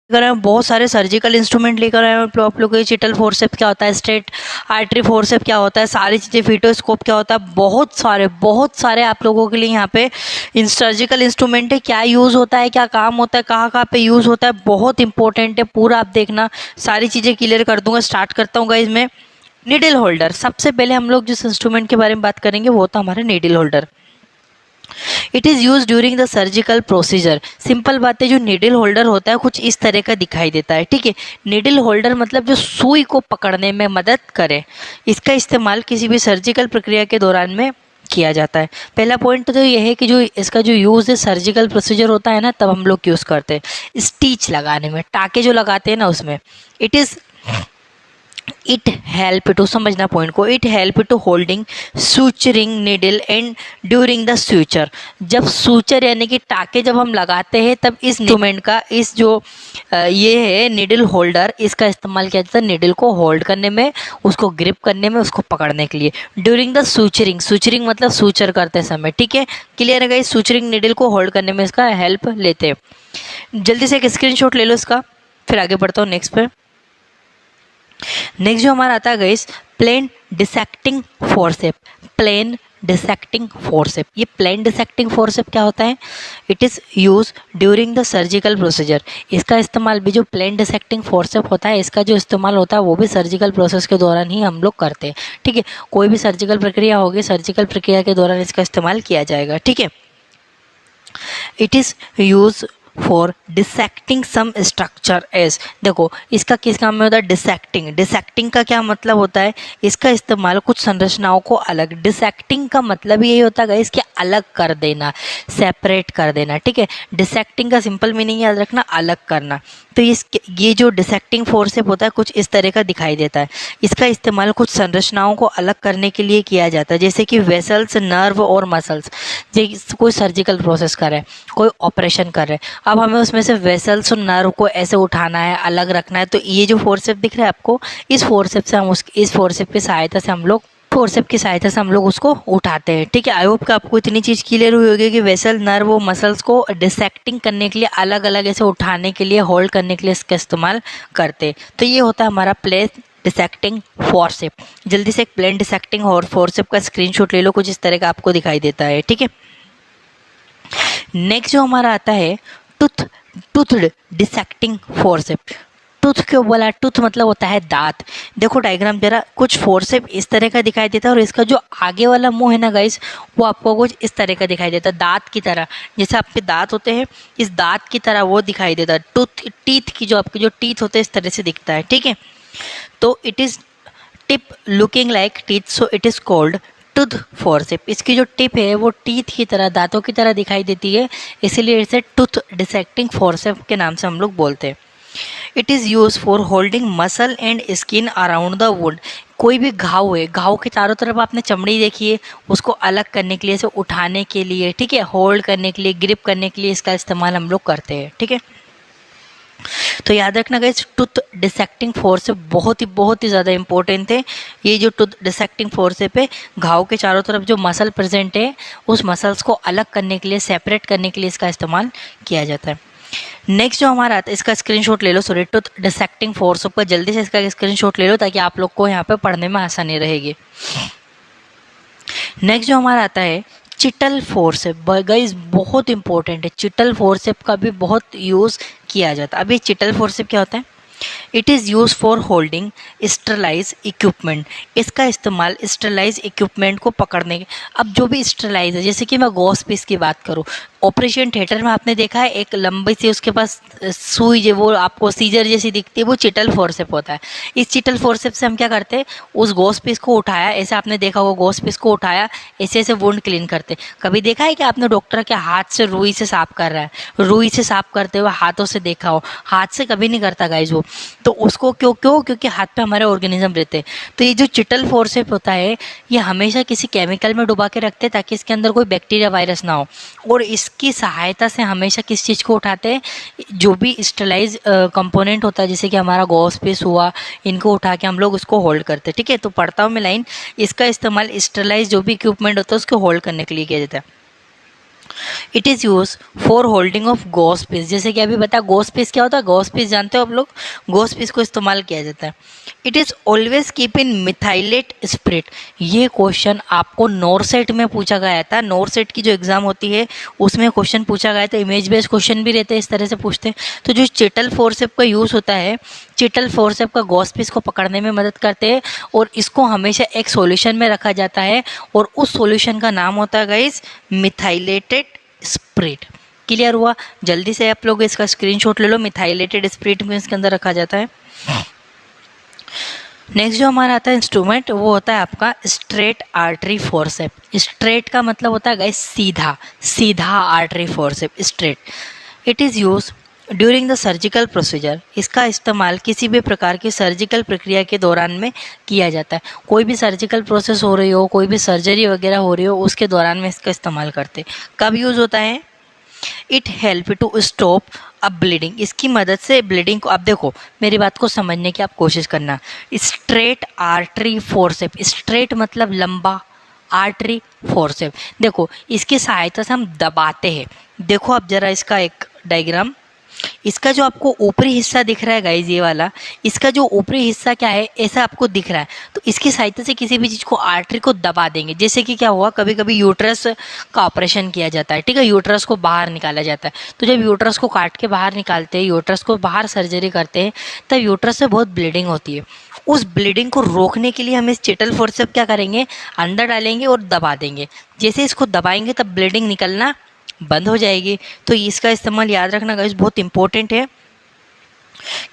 लेकर आए हैं, बहुत सारे सर्जिकल इंस्ट्रूमेंट लेकर आए हैं आप लोग। चिटल फोर्सेप क्या होता है, स्ट्रेट आर्टरी फोर्सेप क्या होता है, सारी चीज़ें, फीटोस्कोप क्या होता है, बहुत सारे आप लोगों के लिए यहाँ पे इन सर्जिकल इंस्ट्रूमेंट है। क्या यूज़ होता है, क्या काम होता है, कहाँ कहाँ पे यूज़ होता है, बहुत इंपॉर्टेंट है, पूरा आप देखना, सारी चीज़ें क्लियर कर दूंगा। स्टार्ट करता हूँ गाइस मैं। नीडल होल्डर, सबसे पहले हम लोग जिस इंस्ट्रूमेंट के बारे में बात करेंगे वो होता है हमारा needle holder. It is use during the surgical procedure. Simple बात है, जो नीडल होल्डर होता है कुछ इस तरह का दिखाई देता है, ठीक है। नीडल होल्डर मतलब जो सुई को पकड़ने में मदद करे। इसका इस्तेमाल किसी भी सर्जिकल प्रक्रिया के दौरान में किया जाता है। पहला पॉइंट तो यह है कि जो इसका जो यूज़ है सर्जिकल प्रोसीजर होता है ना, तब हम लोग यूज़ करते हैं स्टिच लगाने में, टाके जो लगाते हैं ना उसमें। इट हेल्प टू, समझना पॉइंट को, it help to holding suturing needle and during the suture. जब सूचर यानी कि टाके जब हम लगाते हैं तब इस इंस्ट्रूमेंट का, इस जो ये है नीडल होल्डर, इसका इस्तेमाल किया जाता है नीडल को होल्ड करने में, उसको ग्रिप करने में, उसको पकड़ने के लिए। ड्यूरिंग द सूचरिंग, सूचरिंग मतलब सूचर करते समय, ठीक है, क्लियर है गाइस। सूचरिंग नीडल को होल्ड करने में इसका हेल्प लेते हैं। जल्दी से एक स्क्रीनशॉट ले लो इसका, फिर आगे बढ़ता हूँ नेक्स्ट पे। नेक्स्ट जो हमारा आता है guys, plain dissecting forcep. Plain dissecting forcep, ये प्लेन डिसेक्टिंग फोर्सेप क्या होता है? It is use during the surgical procedure. इसका इस्तेमाल भी, जो प्लेन डिसेक्टिंग फोर्सेप होता है इसका जो इस्तेमाल होता है वो भी सर्जिकल प्रोसेस के दौरान ही हम लोग करते हैं, ठीक है। कोई भी सर्जिकल प्रक्रिया होगी, सर्जिकल प्रक्रिया के दौरान इसका इस्तेमाल किया जाएगा, ठीक है। It is use for dissecting some structure as, देखो इसका किस काम में होता है, डिसेक्टिंग। डिसेक्टिंग का क्या मतलब होता है, इसका इस्तेमाल कुछ संरचनाओं को अलग, डिसेक्टिंग का मतलब यही होता है इसके अलग कर देना, सेपरेट कर देना, ठीक है। डिसेक्टिंग का सिंपल मीनिंग याद रखना, अलग करना। तो ये जो डिसेक्टिंग फोर्सेप होता है कुछ इस तरह का दिखाई देता है। इसका इस्तेमाल कुछ संरचनाओं को अलग करने के लिए किया जाता है, जैसे कि वेसल्स, नर्व और मसल्स। जैसे कोई सर्जिकल प्रोसेस कर रहा है, कोई ऑपरेशन कर रहा है, अब हमें उसमें से वेसल्स और नर्व को ऐसे उठाना है, अलग रखना है, तो ये जो फोर्सेप दिख रहा है आपको, इस फोर्सेप से हम इस फोर्सेप की सहायता से हम लोग उसको उठाते हैं, ठीक है। आई होप कि आपको इतनी चीज़ क्लियर हुई होगी कि वेसल, नर्व और मसल्स को डिसेक्टिंग करने के लिए, अलग अलग ऐसे उठाने के लिए, होल्ड करने के लिए इसका इस्तेमाल करते हैं। तो ये होता है हमारा प्लेन डिसेक्टिंग फोर्सेप। जल्दी से एक प्लेन डिसेक्टिंग और फोर्सेप का स्क्रीनशॉट ले लो, कुछ इस तरह का आपको दिखाई देता है, ठीक है। नेक्स्ट जो हमारा आता है टूथ डिसेक्टिंग फोर्सेप। टूथ क्यों बोला, टूथ मतलब होता है दांत। देखो डायग्राम जरा, कुछ फोर्सेप इस तरह का दिखाई देता है और इसका जो आगे वाला मुंह है ना गाइस, वो आपको कुछ इस तरह का दिखाई देता है, दांत की तरह। जैसे आपके दांत होते हैं, इस दांत की तरह वो दिखाई देता है। टीथ की जो आपके जो टीथ होते हैं इस तरह से दिखता है, ठीक है। तो it is tip looking like teeth, so it is called tooth forcep. इसकी जो टिप है वो टीथ की तरह, दांतों की तरह दिखाई देती है, इसीलिए इसे टूथ डिसेक्टिंग फोर्सेप के नाम से हम लोग बोलते हैं। It is use for holding muscle and skin around the wound. कोई भी घाव है, घाव के चारों तरफ आपने चमड़ी देखी है, उसको अलग करने के लिए, इसे उठाने के लिए, ठीक है, होल्ड करने के लिए, ग्रिप करने के लिए इसका इस्तेमाल हम लोग करते हैं, ठीक है। तो याद रखना गाइस, टूथ डिसेक्टिंग फोर्सेप बहुत ही ज़्यादा इंपॉर्टेंट है। ये जो टूथ डिसेक्टिंग फोर्सेप है, घाव के चारों तरफ जो मसल प्रेजेंट है उस मसल्स को अलग करने के लिए, सेपरेट करने के लिए इसका इस्तेमाल किया जाता है। नेक्स्ट जो हमारा आता है, इसका स्क्रीनशॉट ले लो, सॉरी, टूथ डिसेक्टिंग फोर्सेप का जल्दी से इसका स्क्रीनशॉट ले लो ताकि आप लोग को यहाँ पे पढ़ने में आसानी रहेगी। नेक्स्ट जो हमारा आता है चिटल फोर्सेप। गाइस बहुत इंपॉर्टेंट है, चिटल फोर्सेप का भी बहुत यूज़ किया जाता है। अभी चिटल फोर्सेप क्या होता है? It is use for holding sterilize equipment. इसका इस्तेमाल स्टरलाइज इक्विपमेंट को पकड़ने के, अब जो भी स्टरलाइज है, जैसे कि मैं गॉस पीस की बात करूँ, ऑपरेशन थिएटर में आपने देखा है एक लंबी सी उसके पास सुई जो वो आपको सीजर जैसी दिखती है, वो चिटल फोर्सेप होता है। इस चिटल फोर्सेप से हम क्या करते हैं, उस गॉस पीस को उठाया, ऐसे आपने देखा होगा, गॉस पीस को उठाया, ऐसे ऐसे वुंड क्लीन करते। कभी देखा है कि आपने डॉक्टर के हाथ से रुई से साफ कर रहा है, रुई से साफ करते हुए हाथों से देखा हो? हाथ से कभी नहीं करता गाइज वो, तो उसको क्योंकि हाथ पे हमारे ऑर्गेनिज्म रहते हैं। तो ये जो चिटल फोर्सेप होता है, ये हमेशा किसी केमिकल में डुबा के रखते हैं ताकि इसके अंदर कोई बैक्टीरिया, वायरस ना हो, और इसकी सहायता से हमेशा किस चीज़ को उठाते हैं, जो भी स्टरलाइज कंपोनेंट होता है, जैसे कि हमारा गॉस पीस हुआ, इनको उठा के हम लोग उसको होल्ड करते हैं, ठीक है। तो पढ़ता हूँ मैं लाइन, इसका इस्तेमाल स्टरलाइज जो भी इक्विपमेंट होता है उसको होल्ड करने के लिए किया जाता है। It is use for holding of gauze piece. जैसे कि अभी बता गॉस पीस क्या होता है, गॉस पीस जानते हो आप लोग, गॉस पीस को इस्तेमाल किया जाता है। It is always keep in methylate spirit. ये क्वेश्चन आपको नॉरसेट में पूछा गया था, नॉरसेट की जो एग्जाम होती है उसमें क्वेश्चन पूछा गया था, इमेज बेस्ड क्वेश्चन भी रहते हैं, इस तरह से पूछते हैं। तो जो चिटल फोरसेप का यूज़ होता है, चिटल फोरसेप का गॉस पीस को पकड़ने में मदद करते हैं और इसको हमेशा एक सॉल्यूशन में रखा जाता है और उस सॉल्यूशन का नाम होता है गाइस मिथाइलेटेड स्प्रिट। क्लियर हुआ? जल्दी से आप लोग इसका स्क्रीनशॉट ले लो, मिथाइलेटेड स्प्रिट में इसके अंदर रखा जाता है। नेक्स्ट जो हमारा आता है इंस्ट्रूमेंट वो होता है आपका स्ट्रेट आर्टरी फोरसेप। स्ट्रेट का मतलब होता है गाइस सीधा, सीधा artery forceps straight. It is use during the surgical procedure. इसका इस्तेमाल किसी भी प्रकार की सर्जिकल प्रक्रिया के दौरान में किया जाता है। कोई भी सर्जिकल प्रोसेस हो रही हो, कोई भी सर्जरी वगैरह हो रही हो, उसके दौरान में इसका इस्तेमाल करते हैं। कब यूज़ होता है? इट हेल्प टू स्टॉप अब ब्लीडिंग। इसकी मदद से ब्लीडिंग को, अब देखो मेरी बात को समझने की आप कोशिश करना। स्ट्रेट आर्टरी फोरसेप, स्ट्रेट मतलब लंबा, आर्टरी फोरसेप, देखो इसकी सहायता से हम दबाते हैं। देखो अब जरा इसका एक डायग्राम, इसका जो आपको ऊपरी हिस्सा दिख रहा है गाइज, ये वाला, इसका जो ऊपरी हिस्सा क्या है ऐसा आपको दिख रहा है, तो इसकी सहायता से किसी भी चीज़ को आर्टरी को दबा देंगे। जैसे कि क्या हुआ, कभी कभी यूट्रस का ऑपरेशन किया जाता है, ठीक है, यूट्रस को बाहर निकाला जाता है, तो जब यूट्रस को काट के बाहर निकालते हैं, यूट्रस को बाहर सर्जरी करते हैं, तब यूट्रस से बहुत ब्लीडिंग होती है। उस ब्लीडिंग को रोकने के लिए हम इस चिटल फोर्सेप क्या करेंगे, अंदर डालेंगे और दबा देंगे। जैसे इसको दबाएंगे तब ब्लीडिंग निकलना बंद हो जाएगी। तो इसका इस्तेमाल याद रखना गाइस बहुत इंपॉर्टेंट है।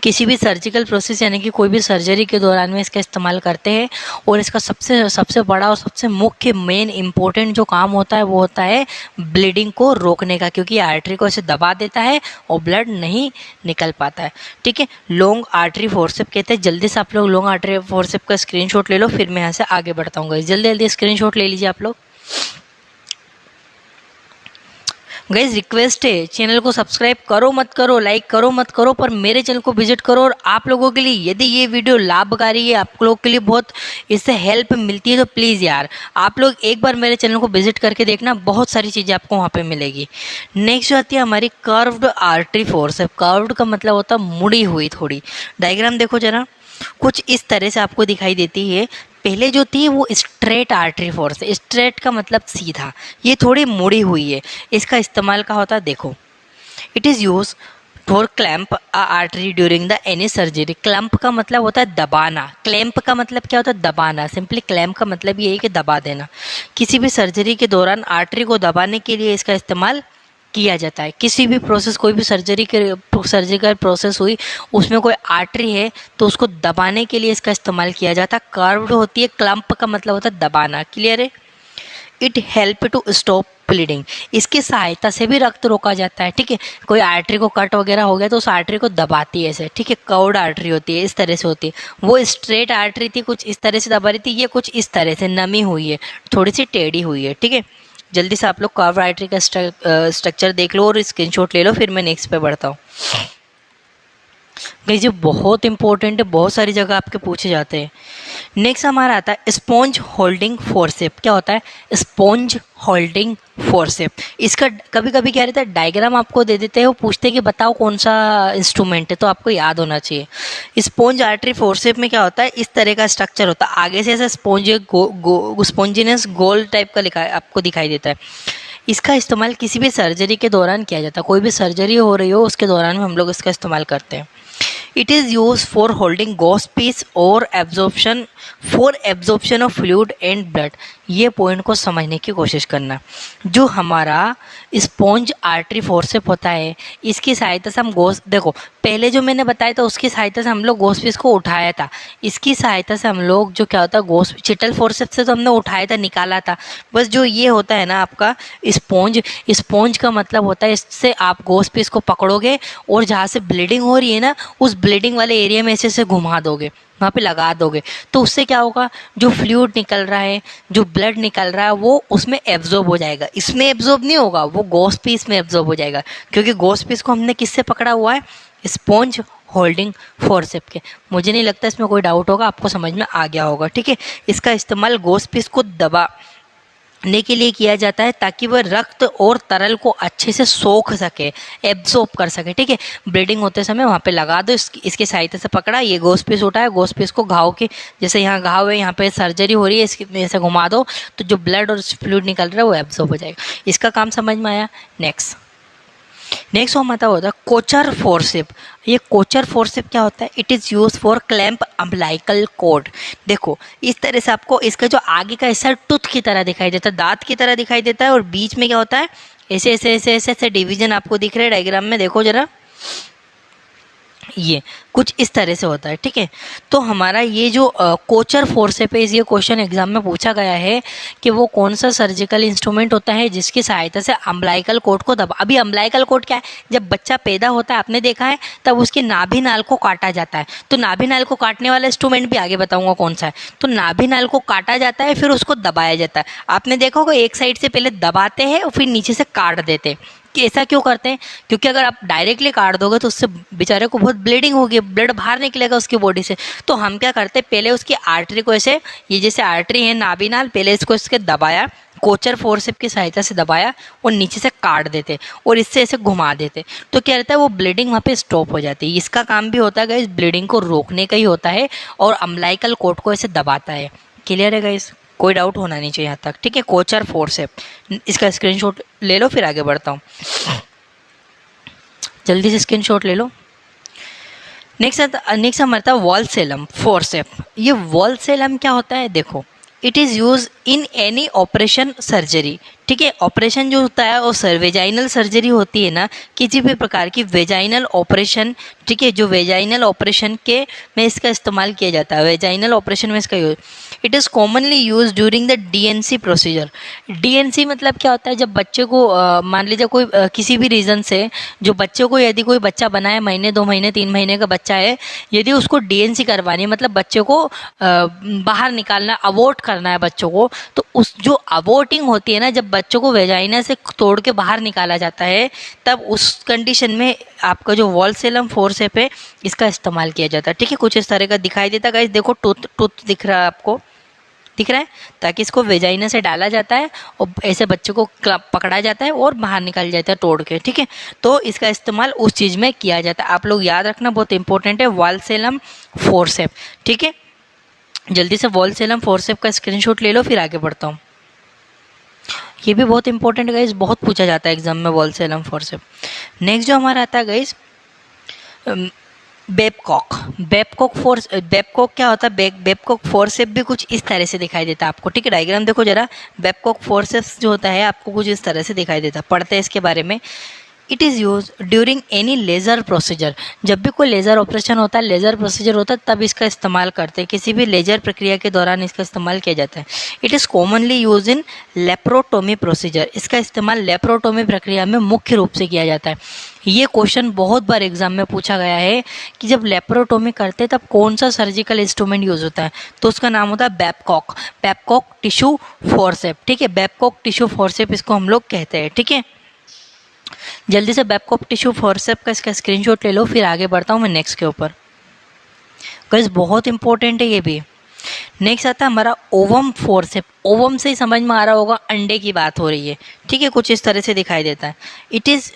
किसी भी सर्जिकल प्रोसेस यानी कि कोई भी सर्जरी के दौरान में इसका इस्तेमाल करते हैं और इसका सबसे सबसे बड़ा और सबसे मुख्य मेन इंपॉर्टेंट जो काम होता है वो होता है ब्लीडिंग को रोकने का, क्योंकि आर्टरी को ऐसे दबा देता है और ब्लड नहीं निकल पाता है। ठीक है, लॉन्ग आर्टरी फोरसेप कहते हैं। जल्दी से आप लोग लॉन्ग आर्टरी फोरसेप का स्क्रीनशॉट ले लो, फिर मैं यहाँ से आगे बढ़ता हूँ। जल्दी जल्दी स्क्रीनशॉट ले लीजिए आप लोग। गाइज रिक्वेस्ट है, चैनल को सब्सक्राइब करो मत करो, लाइक करो मत करो, पर मेरे चैनल को विजिट करो। और आप लोगों के लिए यदि ये वीडियो लाभकारी है, आप लोगों के लिए बहुत इससे हेल्प मिलती है, तो प्लीज़ यार आप लोग एक बार मेरे चैनल को विजिट करके देखना, बहुत सारी चीज़ें आपको वहाँ पे मिलेगी। नेक्स्ट जो आती है हमारी कर्व्ड आर्टरी फोरसेप। कर्व्ड का मतलब होता है मुड़ी हुई थोड़ी। डायग्राम देखो जरा, कुछ इस तरह से आपको दिखाई देती है। पहले जो थी वो स्ट्रेट आर्टरी फोर्स, स्ट्रेट का मतलब सीधा, ये थोड़ी मुड़ी हुई है। इसका इस्तेमाल का होता है, देखो it is use for clamp artery during the any surgery. Clamp का मतलब होता है दबाना, क्लैम्प का मतलब क्या होता है, दबाना। सिंपली क्लैम्प का मतलब ये है कि दबा देना। किसी भी सर्जरी के दौरान आर्टरी को दबाने के लिए इसका इस्तेमाल किया जाता है। किसी भी प्रोसेस, कोई भी सर्जिकल प्रोसेस हुई, उसमें कोई आर्टरी है तो उसको दबाने के लिए इसका इस्तेमाल किया जाता है। कर्व्ड होती है, क्लम्प का मतलब होता है दबाना। क्लियर है? It help to stop bleeding. इसकी सहायता से भी रक्त रोका जाता है। ठीक है, कोई आर्टरी को कट वगैरह हो गया तो उस आर्टरी को दबाती है ऐसे। ठीक है, कर्व्ड आर्टरी होती है, इस तरह से होती है। वो स्ट्रेट आर्टरी थी, कुछ इस तरह से दबा रही थी, ये कुछ इस तरह से नमी हुई है, थोड़ी सी टेढ़ी हुई है। ठीक है, जल्दी से आप लोग कर्व आर्टरी का स्ट्रक्चर देख लो और स्क्रीनशॉट ले लो, फिर मैं नेक्स्ट पे बढ़ता हूँ। गाइस ये बहुत इंपॉर्टेंट है, बहुत सारी जगह आपके पूछे जाते हैं। नेक्स्ट हमारा आता है स्पॉन्ज होल्डिंग फोरसेप। क्या होता है स्पॉन्ज होल्डिंग फोरसेप? इसका कभी कभी क्या रहता है, डायग्राम आपको दे देते हैं, वो पूछते हैं कि बताओ कौन सा इंस्ट्रूमेंट है, तो आपको याद होना चाहिए। स्पॉन्ज आर्टरी फोरसेप में क्या होता है, इस तरह का स्ट्रक्चर होता है, आगे से ऐसा स्पॉन्ज स्पॉन्जिनस गोल टाइप का लिखा आपको दिखाई देता है। इसका इस्तेमाल किसी भी सर्जरी के दौरान किया जाता है। कोई भी सर्जरी हो रही हो उसके दौरान हम लोग इसका इस्तेमाल करते हैं। It is use for holding gauze piece और absorption of fluid and blood. ये पॉइंट को समझने की कोशिश करना। जो हमारा स्पॉन्ज आर्टरी फोरसेप होता है, इसकी सहायता से हम देखो पहले जो मैंने बताया था उसकी सहायता से हम लोग गॉस पीस को उठाया था। इसकी सहायता से हम लोग जो क्या होता है चिटल फोरसेप से तो हमने उठाया था, निकाला था। बस जो ये होता है ना आपका स्पॉन्ज का मतलब होता है इससे आप गॉस पीस को पकड़ोगे और जहाँ से ब्लीडिंग हो रही है ना, उस ब्लीडिंग वाले एरिया में ऐसे घुमा दोगे, वहाँ पे लगा दोगे, तो उससे क्या होगा, जो फ्लूइड निकल रहा है, जो ब्लड निकल रहा है, वो उसमें एब्जॉर्ब हो जाएगा। इसमें एब्जॉर्ब नहीं होगा, वो गॉस पीस में एब्जॉर्ब हो जाएगा, क्योंकि गॉस पीस को हमने किससे पकड़ा हुआ है, स्पॉन्ज होल्डिंग फोरसेप के। मुझे नहीं लगता इसमें कोई डाउट होगा, आपको समझ में आ गया होगा। ठीक है, इसका इस्तेमाल गॉस पीस को ने के लिए किया जाता है ताकि वह रक्त और तरल को अच्छे से सोख सके, एब्जॉर्ब कर सके। ठीक है, ब्लीडिंग होते समय वहाँ पे लगा दो, इसके सहायता से पकड़ा, ये गोस पीस उठाया, गोस पीस को घाव के जैसे यहाँ घाव है, यहाँ पे सर्जरी हो रही है, इसके ऐसे घुमा दो तो जो ब्लड और फ्लूइड निकल रहा है वो एब्जॉर्ब हो जाएगा। इसका काम समझ में आया। नेक्स्ट हमारा होता है कोचर फोर्सेप। ये कोचर फोर्सेप क्या होता है? It is use for clamp umbilical code. देखो इस तरह से आपको इसका जो आगे का हिस्सा टूथ की तरह दिखाई देता है, दांत की तरह दिखाई देता है, और बीच में क्या होता है, ऐसे ऐसे ऐसे ऐसे ऐसे डिवीजन आपको दिख रहे हैं डायग्राम में, देखो जरा, ये कुछ इस तरह से होता है। ठीक है, तो हमारा ये जो कोचर फोर्सेप है, ये क्वेश्चन एग्जाम में पूछा गया है कि वो कौन सा सर्जिकल इंस्ट्रूमेंट होता है जिसकी सहायता से अम्बलाइकल कोड को दबा। अभी अम्बलाइकल कोड क्या है? जब बच्चा पैदा होता है, आपने देखा है, तब उसके नाभि नाल को काटा जाता है। तो नाभि नाल को काटने वाला इंस्ट्रूमेंट भी आगे बताऊंगा कौन सा है। तो नाभि नाल को काटा जाता है, फिर उसको दबाया जाता है। आपने देखा होगा एक साइड से पहले दबाते हैं और फिर नीचे से काट देते हैं। कि ऐसा क्यों करते हैं? क्योंकि अगर आप डायरेक्टली काट दोगे तो उससे बेचारे को बहुत ब्लीडिंग होगी, ब्लड बाहर निकलेगा उसकी बॉडी से। तो हम क्या करते हैं, पहले उसकी आर्टरी को ऐसे, ये जैसे आर्टरी है नाभिनाल, पहले इसको इसके दबाया, कोचर फोर्सेप की सहायता से दबाया और नीचे से काट देते और इससे ऐसे घुमा देते, तो क्या रहता है, वो ब्लीडिंग वहाँ पे स्टॉप हो जाती है। इसका काम भी होता है गाइस, ब्लीडिंग को रोकने का ही होता है और अम्बलाइकल कोड को ऐसे दबाता है। क्लियर है गाइस? कोई डाउट होना नहीं चाहिए यहाँ तक। ठीक है, कोचर फोर्सेप, इसका स्क्रीनशॉट ले लो, फिर आगे बढ़ता हूँ। जल्दी से स्क्रीनशॉट ले लो। नेक्स्ट हमारा था वॉल्सेलम फोर्सेप। ये वॉल्सेलम क्या होता है? देखो, it is use in any operation surgery. ठीक है, ऑपरेशन जो होता है वो वेजाइनल सर्जरी होती है ना, किसी भी प्रकार की वेजाइनल ऑपरेशन। ठीक है, जो वेजाइनल ऑपरेशन के में इसका इस्तेमाल किया जाता है, वेजाइनल ऑपरेशन में इसका use. It is commonly use during the DNC procedure. DNC मतलब क्या होता है? जब बच्चे को मान लीजिए कोई किसी भी रीज़न से जो बच्चे को, यदि कोई बच्चा बना है, महीने 2 महीने 3 महीने का बच्चा है, यदि उसको डीएनसी करवानी है, मतलब बच्चे को बाहर निकालना, अबॉर्ट करना है बच्चों को, तो उस जो अबॉर्टिंग होती है ना, जब बच्चों को वेजाइना से तोड़ के बाहर निकाला जाता है, तब उस कंडीशन में आपका जो वॉल्सेलम फोर्सेप है इसका इस्तेमाल किया जाता है। ठीक है, कुछ इस तरह का दिखाई देता है गाइस, देखो टूथ दिख रहा है आपको, दिख रहा है, ताकि इसको वेजाइना से डाला जाता है और ऐसे बच्चे को पकड़ा जाता है और बाहर निकाल जाता है तोड़ के। ठीक है, तो इसका इस्तेमाल उस चीज़ में किया जाता है। आप लोग याद रखना, बहुत इंपॉर्टेंट है वॉल्सेलम फोर्सेप। ठीक है, जल्दी से वॉल्सेलम फोर्सेप का स्क्रीनशॉट ले लो, फिर आगे बढ़ता हूँ। ये भी बहुत इंपॉर्टेंट है गाइस, बहुत पूछा जाता है एग्जाम में वॉल्सेलम फोर्सेप। नेक्स्ट जो हमारा आता है गाइस, बेबकॉक। बेबकॉक क्या होता है? बेबकॉक फोर्सेप भी कुछ इस तरह से दिखाई देता है आपको। ठीक है, डायग्राम देखो जरा, बेबकॉक फोर्सेप्स जो होता है आपको कुछ इस तरह से दिखाई देता है। पढ़ते हैं इसके बारे में। It is use during any laser procedure. जब भी कोई लेज़र ऑपरेशन होता है, लेज़र प्रोसीजर होता है, तब इसका इस्तेमाल करते हैं। किसी भी लेज़र प्रक्रिया के दौरान इसका इस्तेमाल किया जाता है। It is commonly use in laparotomy procedure. इसका इस्तेमाल लेप्रोटोमी प्रक्रिया में मुख्य रूप से किया जाता है। ये क्वेश्चन बहुत बार एग्जाम में पूछा गया है कि जब लेप्रोटोमी करते हैं तब कौन सा सर्जिकल इंस्ट्रूमेंट यूज़ होता है, तो उसका नाम होता है बेबकॉक, बेबकॉक टिश्यू फोर्सेप। ठीक है, बेबकॉक टिश्यू फोर्सेप इसको हम लोग कहते हैं। ठीक है, जल्दी से बेबकॉक टिश्यू फोर्सेप का इसका स्क्रीनशॉट ले लो, फिर आगे बढ़ता हूँ मैं नेक्स्ट के ऊपर। गाइस बहुत इंपॉर्टेंट है ये भी। नेक्स्ट आता है हमारा ओवम फोर्सेप। ओवम से ही समझ में आ रहा होगा, अंडे की बात हो रही है। ठीक है, कुछ इस तरह से दिखाई देता है। It is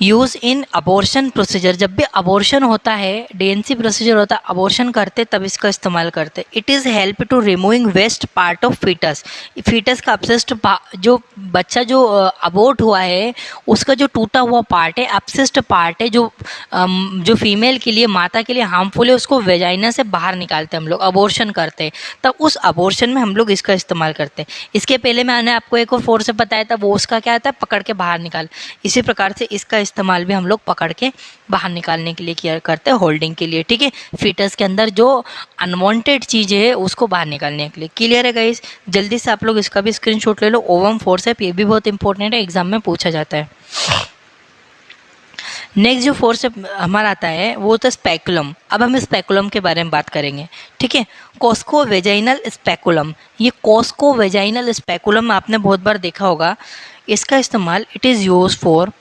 use in abortion procedure. जब भी अबॉर्शन होता है, डीएनसी प्रोसीजर होता है, अबॉर्शन करते तब इसका इस्तेमाल करते। It is help to removing waste part of foetus. Foetus का अपसिस्ट, जो बच्चा जो अबॉर्ट हुआ है उसका जो टूटा हुआ पार्ट है, अपसिस्ट पार्ट है, जो फीमेल के लिए, माता के लिए हार्मफुल है, उसको वेजाइना से बाहर निकालते हैं हम लोग, अबॉर्शन करते हैं, तब उस अबॉर्शन में हम लोग इसका इस्तेमाल करते हैं। इसके पहले मैंने आपको एक और फोर्सेप बताया था, वो उसका क्या था, पकड़ के बाहर निकाल। इसी प्रकार से इसका इस्तेमाल भी हम लोग पकड़ के बाहर निकालने के लिए किया करते हैं, होल्डिंग के लिए। ठीक है, फीटस के अंदर जो अनवांटेड चीज़ है उसको बाहर निकालने के लिए। क्लियर है गाइस? जल्दी से आप लोग इसका भी स्क्रीनशॉट ले लो। ओवम फोर्सेप, ये भी बहुत इंपॉर्टेंट है, एग्जाम में पूछा जाता है। नेक्स्ट जो फोर्सेप हमारा आता है वो होता है स्पेकुलम। अब हम स्पेकुलम के बारे में बात करेंगे। ठीक है, कोस्को वेजाइनल स्पेकुलम। ये कोस्को वेजाइनल स्पेकुलम आपने बहुत बार देखा होगा। इसका इस्तेमाल, it is use for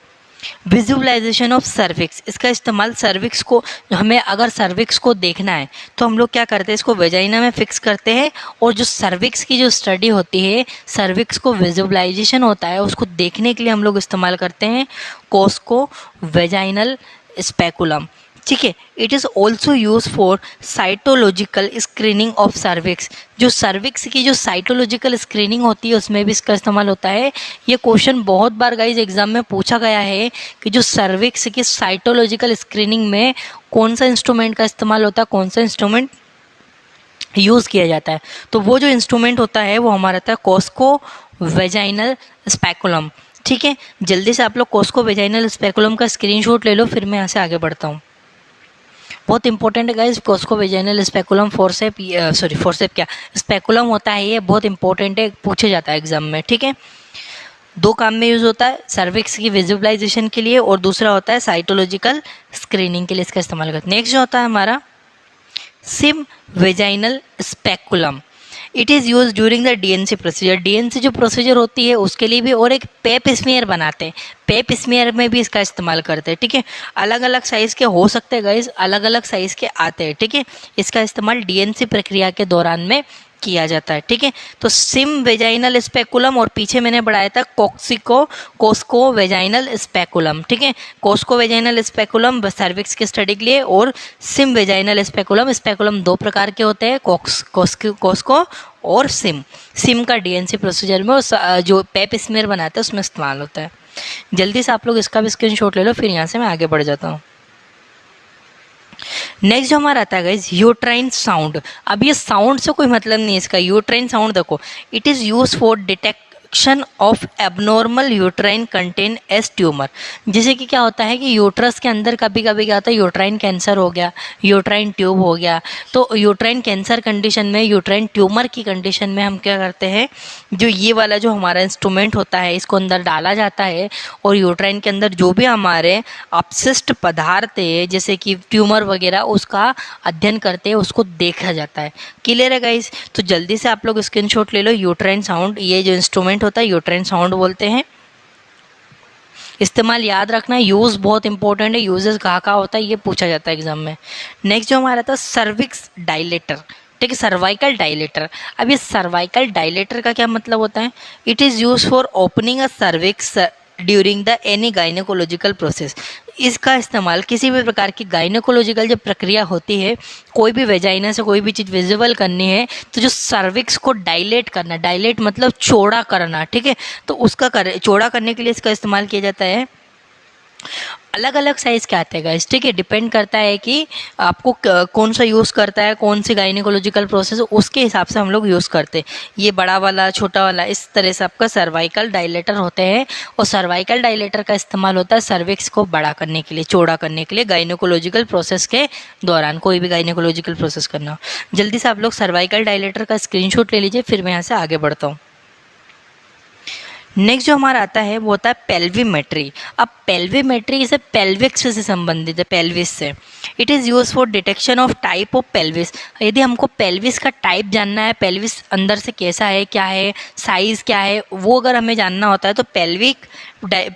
visualisation of cervix, इसका इस्तेमाल सर्विक्स को, हमें अगर सर्विक्स को देखना है तो हम लोग क्या करते हैं, इसको वेजाइना में फिक्स करते हैं और जो सर्विक्स की जो स्टडी होती है, सर्विक्स को विजुअलाइजेशन होता है उसको देखने के लिए हम लोग इस्तेमाल करते हैं कोस्को वेजाइनल स्पेकुलम। ठीक है, it is also use for cytological screening of cervix, जो सर्विक्स की जो साइटोलॉजिकल स्क्रीनिंग होती है उसमें भी इसका इस्तेमाल होता है। ये क्वेश्चन बहुत बार गाइज एग्जाम में पूछा गया है कि जो सर्विक्स की साइटोलॉजिकल स्क्रीनिंग में कौन सा इंस्ट्रूमेंट का इस्तेमाल होता है, कौन सा इंस्ट्रूमेंट यूज़ किया जाता है। तो वो जो इंस्ट्रूमेंट होता है वो हमारा था कोस्को वेजाइनल स्पेकुलम। ठीक है, जल्दी से आप लोग कोस्को वेजाइनल स्पेकुलम का स्क्रीनशॉट ले लो, फिर मैं यहाँ से आगे बढ़ता हूँ। बहुत इंपॉर्टेंट है guys, Cosco vaginal speculum forceps क्या स्पेकुलम होता है, ये बहुत इंपॉर्टेंट है, पूछे जाता है एग्जाम में। ठीक है, दो काम में यूज़ होता है, सर्विक्स की विजुअलाइजेशन के लिए और दूसरा होता है साइटोलॉजिकल स्क्रीनिंग के लिए इसका इस्तेमाल करते हैं। नेक्स्ट जो होता है हमारा Sims vaginal speculum, it is use during the DNC procedure, DNC जो प्रोसीजर होती है उसके लिए भी, और एक पेप स्मीयर बनाते हैं, पेप स्मीयर में भी इसका इस्तेमाल करते हैं। ठीक है, अलग अलग साइज़ के हो सकते हैं गाइज, अलग अलग साइज़ के आते हैं। ठीक है, इसका इस्तेमाल डीएनसी प्रक्रिया के दौरान में किया जाता है। ठीक है, तो सिम वेजाइनल स्पेकुलम और पीछे मैंने बढ़ाया था कोस्को वेजाइनल स्पेकुलम। ठीक है, कोस्को वेजाइनल स्पेकुलम सर्विक्स के स्टडी के लिए और सिम वेजाइनल स्पेकुलम, स्पेकुलम दो प्रकार के होते हैं, कोस्को और सिम का डीएनसी प्रोसीजर में जो पेप स्मीयर बनाते हैं उसमें इस्तेमाल होता है। जल्दी से आप लोग इसका भी स्क्रीनशॉट ले लो, फिर यहाँ से मैं आगे बढ़ जाता हूँ। नेक्स्ट जो हमारा आता है गाइज यूट्राइन साउंड। अब ये साउंड से कोई मतलब नहीं है इसका, यूट्राइन साउंड देखो, it is use for detection of abnormal uterine contain S tumour. जैसे कि क्या होता है कि यूट्रस के अंदर कभी कभी क्या होता है, यूट्राइन कैंसर हो गया, यूट्राइन ट्यूब हो गया, तो यूट्राइन कैंसर कंडीशन में, यूट्राइन ट्यूमर की कंडीशन में हम क्या करते हैं, जो ये वाला जो हमारा इंस्ट्रूमेंट होता है इसको अंदर डाला जाता है और यूट्राइन के अंदर जो भी हमारे अपशिष्ट पदार्थ है जैसे कि ट्यूमर वगैरह उसका अध्ययन करते हैं, उसको देखा जाता है। क्लियर है गाइस, तो जल्दी से आप लोग स्क्रीनशॉट ले लो। यूट्राइन साउंड, ये जो इंस्ट्रूमेंट होता है यूट्राइन साउंड बोलते हैं। इस्तेमाल याद रखना, यूज़ बहुत इंपॉर्टेंट है, यूजेस कहाँ होता है ये पूछा जाता है एग्जाम में। नेक्स्ट जो हमारा था सर्विक्स डायलेटर। ठीक है, सर्वाइकल डायलेटर। अब ये सर्वाइकल डायलेटर का क्या मतलब होता है, it is use for opening a cervix during the any gynaecological process. इसका इस्तेमाल किसी भी प्रकार की गाइनेकोलॉजिकल जो प्रक्रिया होती है, कोई भी वेजाइना से कोई भी चीज़ विजिबल करनी है तो जो सर्विक्स को डायलेट करना, डायलेट मतलब चौड़ा करना। ठीक है, तो उसका चौड़ा करने के लिए इसका इस्तेमाल किया जाता है। अलग अलग साइज़ के आते हैं गाइस। ठीक है, डिपेंड करता है कि आपको कौन सा यूज़ करता है, कौन सी गाइनेकोलॉजिकल प्रोसेस, उसके हिसाब से हम लोग यूज़ करते हैं। ये बड़ा वाला, छोटा वाला, इस तरह से आपका सर्वाइकल डायलेटर होते हैं और सर्वाइकल डायलेटर का इस्तेमाल होता है सर्विक्स को बड़ा करने के लिए, चौड़ा करने के लिए, गाइनेकोलॉजिकल प्रोसेस के दौरान, कोई भी गाइनेकोलॉजिकल प्रोसेस करना। जल्दी से आप लोग सर्वाइकल डायलेटर का स्क्रीनशॉट ले लीजिए, फिर मैं यहाँ से आगे बढ़ता हूँ। नेक्स्ट जो हमारा आता है वो होता है पेल्विमेट्री। अब पेल्विमेट्री से पेल्विक्स से संबंधित है, पेल्विस से। It is use for detection of type of pelvis. यदि हमको पेल्विस का टाइप जानना है, पेल्विस अंदर से कैसा है, क्या है, साइज़ क्या है, वो अगर हमें जानना होता है तो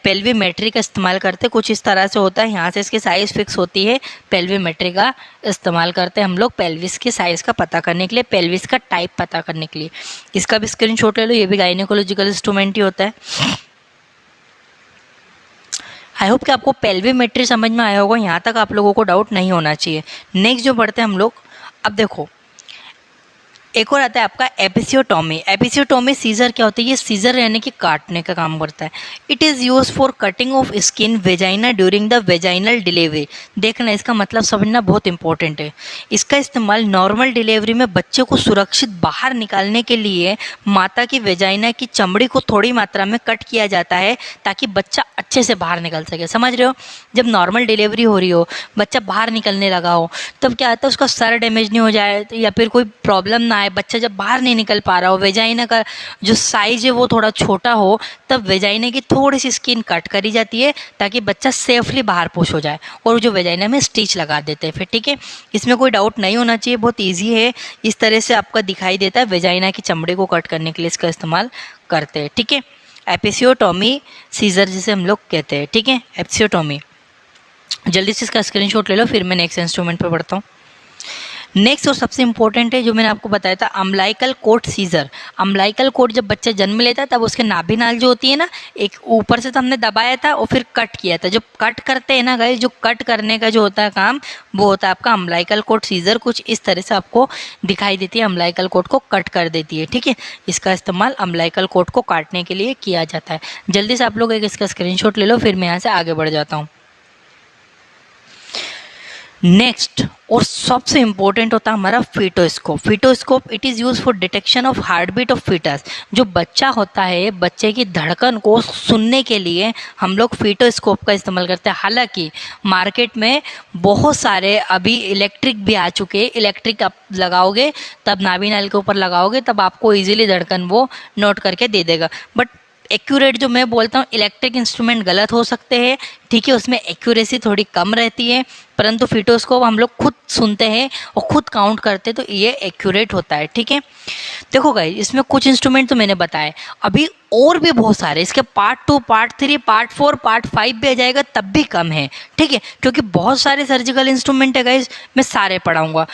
पेल्विमेट्री का इस्तेमाल करते हैं। कुछ इस तरह से होता है, यहाँ से इसकी साइज़ फिक्स होती है, पेल्विमेट्री का इस्तेमाल करते हैं हम लोग पेल्विस की साइज़ का पता करने के लिए, पेल्विस का टाइप पता करने के लिए। इसका भी स्क्रीनशॉट ले लो, ये भी गाइनेकोलॉजिकल इंस्ट्रूमेंट ही होता है। आई होप कि आपको पेल्विमेट्री समझ में आया होगा, यहाँ तक आप लोगों को डाउट नहीं होना चाहिए। नेक्स्ट जो बढ़ते हैं हम लोग, अब देखो एक और आता है आपका एपिसियोटोमी। एपिसियोटोमी सीजर क्या होती है, ये सीजर यानी कि काटने का काम करता है। It is use for cutting of skin vagina during the vaginal delivery. देखना, इसका मतलब समझना बहुत इंपॉर्टेंट है। इसका इस्तेमाल नॉर्मल डिलीवरी में बच्चे को सुरक्षित बाहर निकालने के लिए माता की वेजाइना की चमड़ी को थोड़ी मात्रा में कट किया जाता है ताकि बच्चा अच्छे से बाहर निकल सके। समझ रहे हो, जब नॉर्मल डिलीवरी हो रही हो, बच्चा बाहर निकलने लगा हो, तब क्या आता है, उसका सर डैमेज नहीं हो जाए या फिर कोई प्रॉब्लम ना आए, बच्चा जब बाहर नहीं निकल पा रहा हो, वेजाइना का जो साइज है वो थोड़ा छोटा हो, तब वेजाइना की थोड़ी सी स्किन कट करी जाती है ताकि बच्चा सेफली बाहर पुश हो जाए, और जो वेजाइना में स्टिच लगा देते हैं फिर। ठीक है, इसमें कोई डाउट नहीं होना चाहिए, बहुत ईजी है। इस तरह से आपका दिखाई देता है, वेजाइना की चमड़ी को कट करने के लिए इसका इस्तेमाल करते हैं। ठीक है, एपिसियोटोमी सीजर जिसे हम लोग कहते हैं, ठीक है, एपिसियोटोमी। जल्दी से इसका स्क्रीनशॉट ले लो, फिर मैं नेक्स्ट इंस्ट्रूमेंट पे बढ़ता हूँ। नेक्स्ट और सबसे इंपॉर्टेंट है जो मैंने आपको बताया था, umbilical cord scissor. Umbilical cord जब बच्चा जन्म लेता है तब उसके नाभि नाल जो होती है ना, एक ऊपर से तो हमने दबाया था और फिर कट किया था। जब कट करते हैं ना गाइस, जो कट करने का जो होता है काम, वो होता है आपका अम्बिलिकल कॉर्ड सीजर। कुछ इस तरह से आपको दिखाई देती है, अम्बिलिकल कॉर्ड को कट कर देती है, ठीक है। इसका इस्तेमाल अम्बिलिकल कॉर्ड को काटने के लिए किया जाता है। जल्दी से आप लोग एक इसका स्क्रीनशॉट ले लो, फिर मैं यहाँ से आगे बढ़ जाता हूँ। नेक्स्ट और सबसे इंपॉर्टेंट होता है हमारा fetoscope. Fetoscope it is use for detection of heart beat of fetus. जो बच्चा होता है, बच्चे की धड़कन को सुनने के लिए हम लोग फीटोस्कोप का इस्तेमाल करते हैं। हालांकि मार्केट में बहुत सारे अभी इलेक्ट्रिक भी आ चुके हैं। इलेक्ट्रिक आप लगाओगे, तब नाभि नाल के ऊपर लगाओगे, तब आपको ईजिली धड़कन वो नोट करके दे देगा। बट एक्यूरेट जो मैं बोलता हूँ, इलेक्ट्रिक इंस्ट्रूमेंट गलत हो सकते हैं, ठीक है, उसमें एक्यूरेसी थोड़ी कम रहती है, परंतु फीटोस्कोप हम लोग खुद सुनते हैं और खुद काउंट करते हैं, तो ये एक्यूरेट होता है, ठीक है। देखो गाइस, इसमें कुछ इंस्ट्रूमेंट तो मैंने बताए, अभी और भी बहुत सारे, इसके पार्ट 2, पार्ट 3, पार्ट 4, पार्ट 5 भी आ जाएगा तब भी कम है, ठीक है, क्योंकि बहुत सारे सर्जिकल इंस्ट्रूमेंट है गाइस, मैं सारे पढ़ाऊंगा।